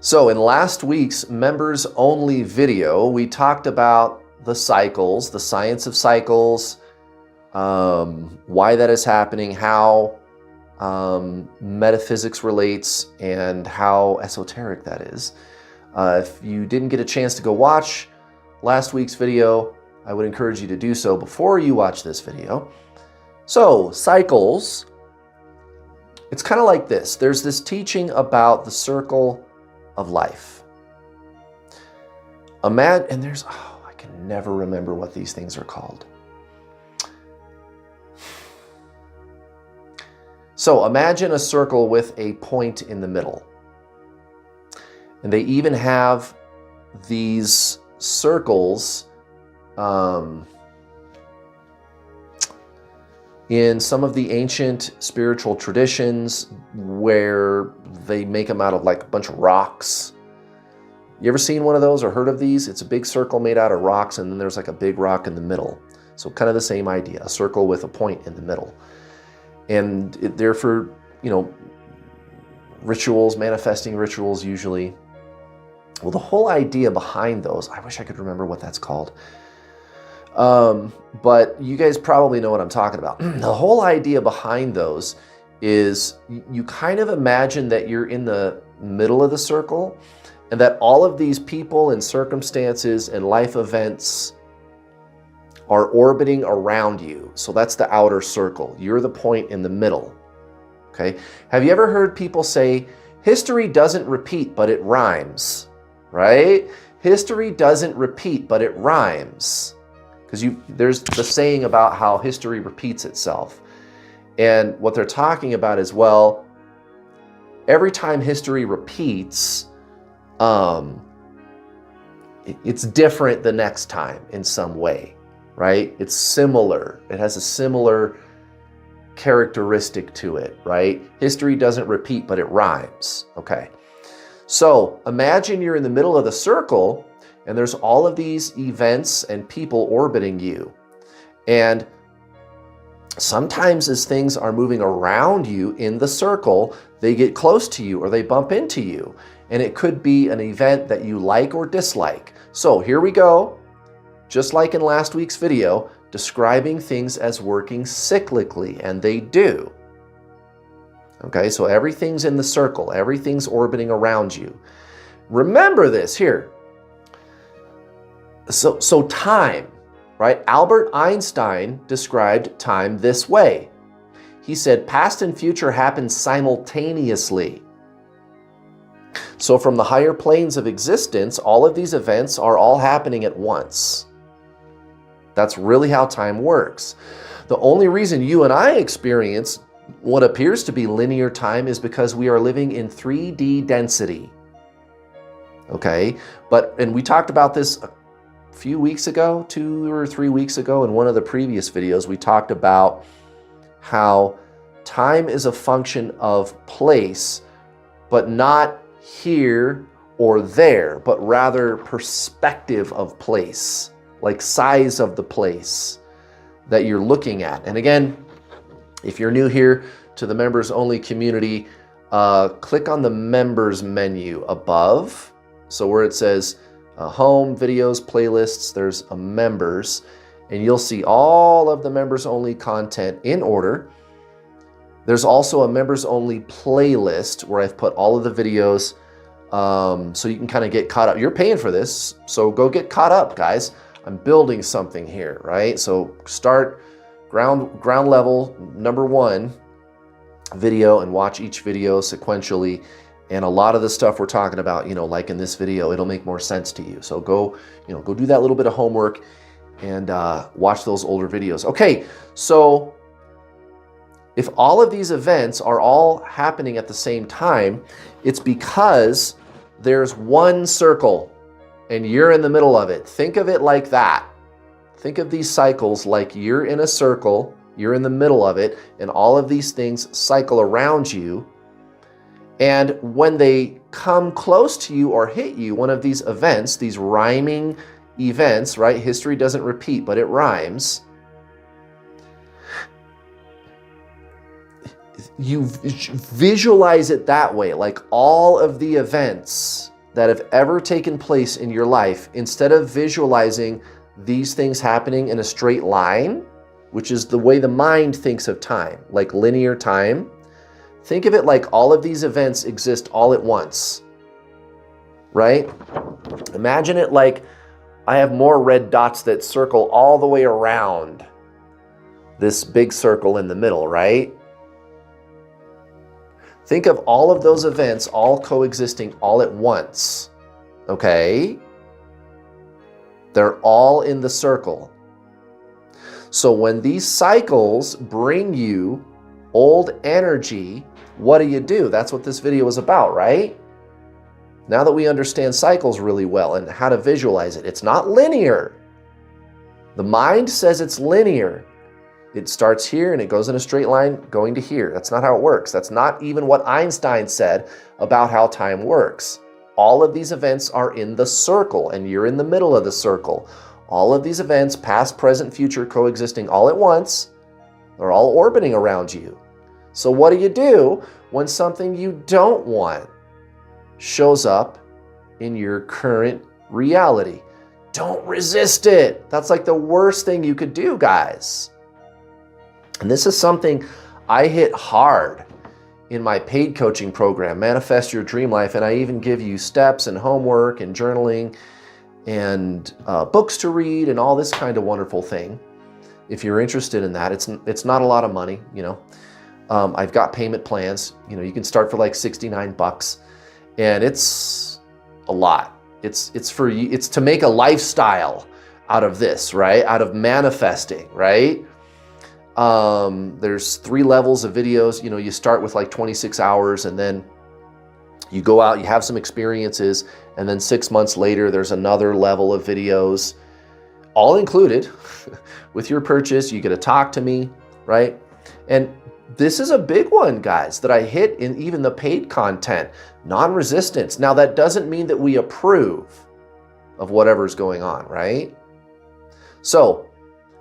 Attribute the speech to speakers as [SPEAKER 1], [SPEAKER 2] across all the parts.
[SPEAKER 1] So in last week's members only video, we talked about the cycles, the science of cycles, why that is happening, how metaphysics relates, and how esoteric that is. If you didn't get a chance to go watch last week's video, I would encourage you to do so before you watch this video. So cycles, it's kind of like this. There's this teaching about the circle of life. And there's, I can never remember what these things are called. So imagine a circle with a point in the middle. And they even have these circles in some of the ancient spiritual traditions where they make them out of like a bunch of rocks. You ever seen one of those or heard of these? It's a big circle made out of rocks, and then there's like a big rock in the middle. So kind of the same idea, a circle with a point in the middle. And they're for, rituals, manifesting rituals usually. Well, the whole idea behind those, I wish I could remember what that's called. But you guys probably know what I'm talking about. The whole idea behind those is you kind of imagine that you're in the middle of the circle and that all of these people and circumstances and life events are orbiting around you. So that's the outer circle. You're the point in the middle. Okay. Have you ever heard people say, history doesn't repeat, but it rhymes, right? History doesn't repeat, but it rhymes. Because there's the saying about how history repeats itself. And what they're talking about is, well, every time history repeats, it's different the next time in some way, right? It's similar. It has a similar characteristic to it, right? History doesn't repeat, but it rhymes. Okay. So imagine you're in the middle of the circle and there's all of these events and people orbiting you. And sometimes as things are moving around you in the circle, they get close to you or they bump into you. And it could be an event that you like or dislike. So here we go. Just like in last week's video, describing things as working cyclically, and they do. Okay, so everything's in the circle. Everything's orbiting around you. Remember this here. So time, right? Albert Einstein described time this way. He said, past and future happen simultaneously. So from the higher planes of existence, all of these events are all happening at once. That's really how time works. The only reason you and I experience what appears to be linear time is because we are living in 3D density. Okay? And we talked about this a few weeks ago, 2 or 3 weeks ago, in one of the previous videos. We talked about how time is a function of place, but not here or there, but rather perspective of place, like size of the place that you're looking at. And again, if you're new here to the members only community, click on the members menu above. So where it says home, videos, playlists, there's a members, and you'll see all of the members only content in order. There's also a members only playlist where I've put all of the videos so you can kind of get caught up. You're paying for this, so go get caught up, guys. I'm building something here, right? So start ground level, number 1 video, and watch each video sequentially. And a lot of the stuff we're talking about, like in this video, it'll make more sense to you. So go do that little bit of homework and watch those older videos. Okay, so if all of these events are all happening at the same time, it's because there's one circle and you're in the middle of it. Think of it like that. Think of these cycles like you're in a circle, you're in the middle of it, and all of these things cycle around you. And when they come close to you or hit you, one of these events, these rhyming events, right? History doesn't repeat, but it rhymes. You visualize it that way, like all of the events that have ever taken place in your life, instead of visualizing these things happening in a straight line, which is the way the mind thinks of time, like linear time, think of it like all of these events exist all at once, right? Imagine it like I have more red dots that circle all the way around this big circle in the middle, right? Think of all of those events all coexisting all at once, okay? They're all in the circle. So when these cycles bring you old energy, what do? That's what this video is about, right? Now that we understand cycles really well and how to visualize it, it's not linear. The mind says it's linear. It starts here and it goes in a straight line going to here. That's not how it works. That's not even what Einstein said about how time works. All of these events are in the circle and you're in the middle of the circle. All of these events, past, present, future, coexisting all at once, they're all orbiting around you. So what do when something you don't want shows up in your current reality? Don't resist it. That's like the worst thing you could do, guys. And this is something I hit hard in my paid coaching program, Manifest Your Dream Life, and I even give you steps and homework and journaling and books to read and all this kind of wonderful thing. If you're interested in that, it's not a lot of money, you know. I've got payment plans. You know, you can start for like $69, and it's a lot. It's for you. It's to make a lifestyle out of this, right? Out of manifesting, right? There's 3 levels of videos. You know, you start with like 26 hours and then you go out, you have some experiences, and then 6 months later, there's another level of videos, all included with your purchase. You get to talk to me, right? And this is a big one, guys, that I hit in even the paid content, non-resistance. Now, that doesn't mean that we approve of whatever's going on, right? So,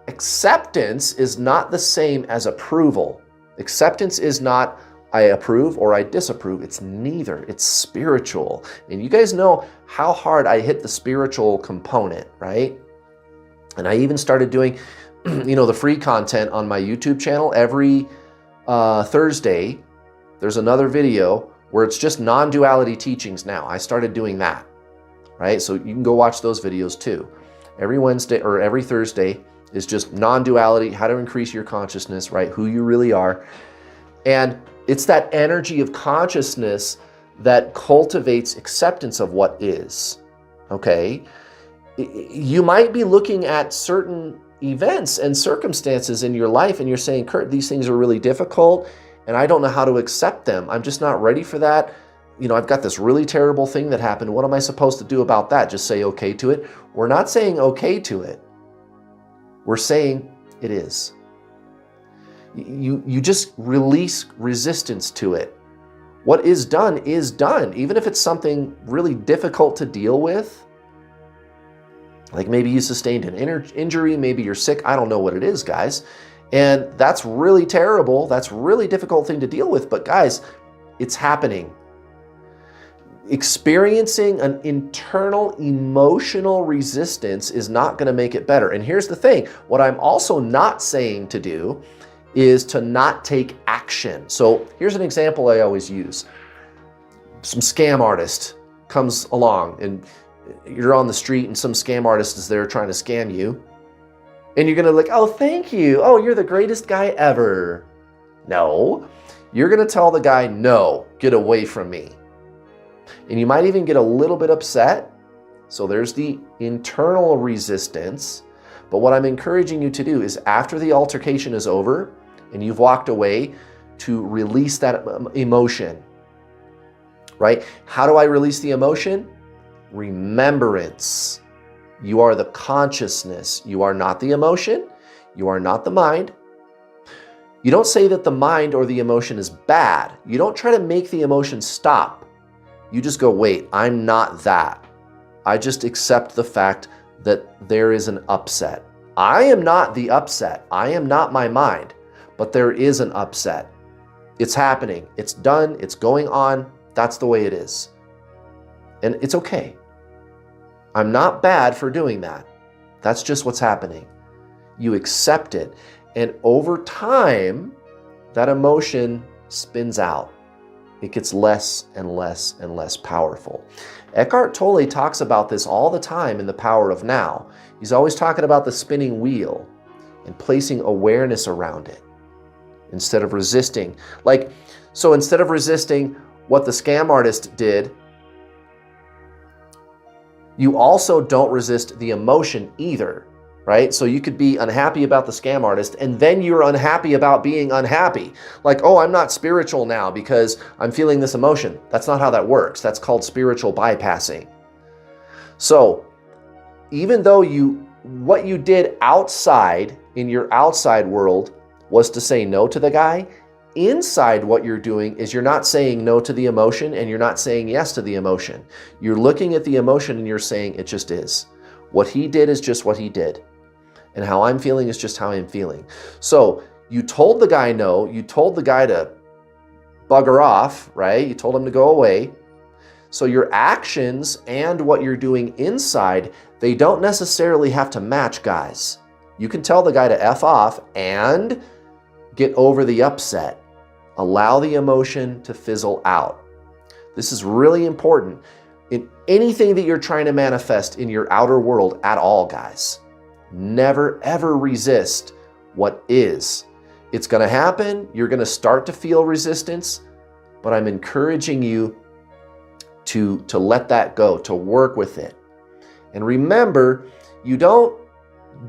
[SPEAKER 1] acceptance is not the same as approval. Acceptance is not I approve or I disapprove. It's neither. It's spiritual. And you guys know how hard I hit the spiritual component, right? And I even started doing, you know, the free content on my YouTube channel. Every Thursday, there's another video where it's just non-duality teachings now. I started doing that, right? So you can go watch those videos too. Every Wednesday or every Thursday is just non-duality, how to increase your consciousness, right? Who you really are. And it's that energy of consciousness that cultivates acceptance of what is, okay? You might be looking at certain events and circumstances in your life and you're saying, Kurt, these things are really difficult and I don't know how to accept them. I'm just not ready for that. You know, I've got this really terrible thing that happened. What am I supposed to do about that? Just say okay to it? We're not saying okay to it. We're saying it is. You just release resistance to it. What is done, even if it's something really difficult to deal with. Like maybe you sustained an injury, maybe you're sick, I don't know what it is, guys. And that's really terrible, that's a really difficult thing to deal with, but guys, it's happening. Experiencing an internal emotional resistance is not going to make it better. And here's the thing, what I'm also not saying to do is to not take action. So here's an example I always use. Some scam artist comes along and you're on the street and some scam artist is there trying to scam you. And you're gonna like, oh, thank you. Oh, you're the greatest guy ever. No, you're gonna tell the guy, no, get away from me. And you might even get a little bit upset. So there's the internal resistance. But what I'm encouraging you to do is after the altercation is over and you've walked away, to release that emotion, right? How do I release the emotion? Remembrance. You are the consciousness. You are not the emotion. You are not the mind. You don't say that the mind or the emotion is bad. You don't try to make the emotion stop. You just go, wait, I'm not that. I just accept the fact that there is an upset. I am not the upset. I am not my mind, but there is an upset. It's happening. It's done. It's going on. That's the way it is. And it's okay. I'm not bad for doing that. That's just what's happening. You accept it. And over time, that emotion spins out. It gets less and less and less powerful. Eckhart Tolle talks about this all the time in The Power of Now. He's always talking about the spinning wheel and placing awareness around it instead of resisting. So instead of resisting what the scam artist did, you also don't resist the emotion either, right? So you could be unhappy about the scam artist and then you're unhappy about being unhappy. Like, oh, I'm not spiritual now because I'm feeling this emotion. That's not how that works. That's called spiritual bypassing. So even though what you did outside in your outside world was to say no to the guy, inside what you're doing is you're not saying no to the emotion and you're not saying yes to the emotion. You're looking at the emotion and you're saying it just is. What he did is just what he did. And how I'm feeling is just how I'm feeling. So you told the guy no, you told the guy to bugger off, right? You told him to go away. So your actions and what you're doing inside, they don't necessarily have to match, guys. You can tell the guy to F off and get over the upset. Allow the emotion to fizzle out. This is really important in anything that you're trying to manifest in your outer world at all, guys. Never, ever resist what is. It's going to happen. You're going to start to feel resistance, but I'm encouraging you to let that go, to work with it. And remember, you don't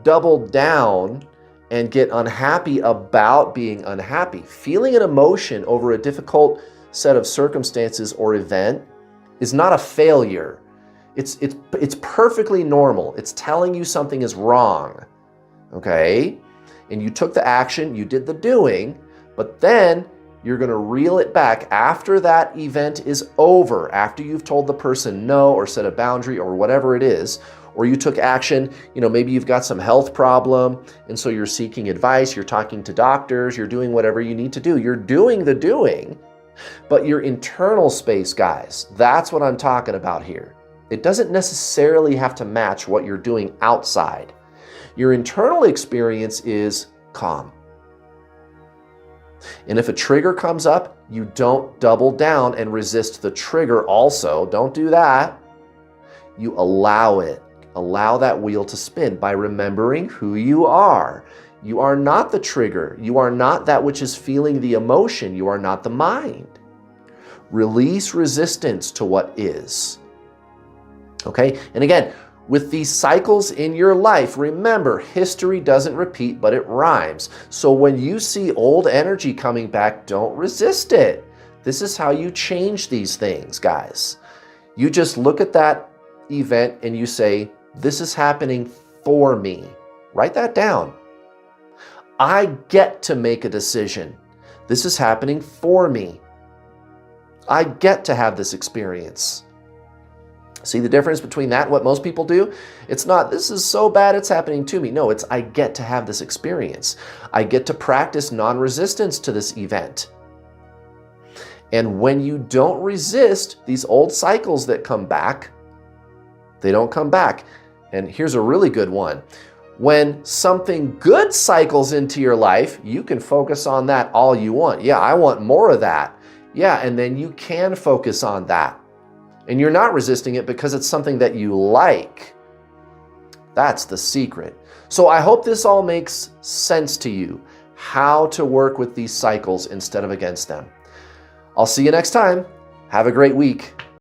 [SPEAKER 1] double down and get unhappy about being unhappy. Feeling an emotion over a difficult set of circumstances or event is not a failure. It's perfectly normal. It's telling you something is wrong, okay? And you took the action, you did the doing, but then you're going to reel it back after that event is over, after you've told the person no or set a boundary or whatever it is, or you took action, maybe you've got some health problem, and so you're seeking advice, you're talking to doctors, you're doing whatever you need to do. You're doing the doing, but your internal space, guys, that's what I'm talking about here. It doesn't necessarily have to match what you're doing outside. Your internal experience is calm. And if a trigger comes up, you don't double down and resist the trigger also. Don't do that. You allow it. Allow that wheel to spin by remembering who you are. You are not the trigger. You are not that which is feeling the emotion. You are not the mind. Release resistance to what is. Okay? And again, with these cycles in your life, remember, history doesn't repeat, but it rhymes. So when you see old energy coming back, don't resist it. This is how you change these things, guys. You just look at that event and you say, this is happening for me. Write that down. I get to make a decision. This is happening for me. I get to have this experience. See the difference between that and what most people do? It's not, this is so bad it's happening to me. No, it's I get to have this experience. I get to practice non-resistance to this event. And when you don't resist these old cycles that come back, they don't come back. And here's a really good one. When something good cycles into your life, you can focus on that all you want. Yeah, I want more of that. Yeah, and then you can focus on that. And you're not resisting it because it's something that you like. That's the secret. So I hope this all makes sense to you, how to work with these cycles instead of against them. I'll see you next time. Have a great week.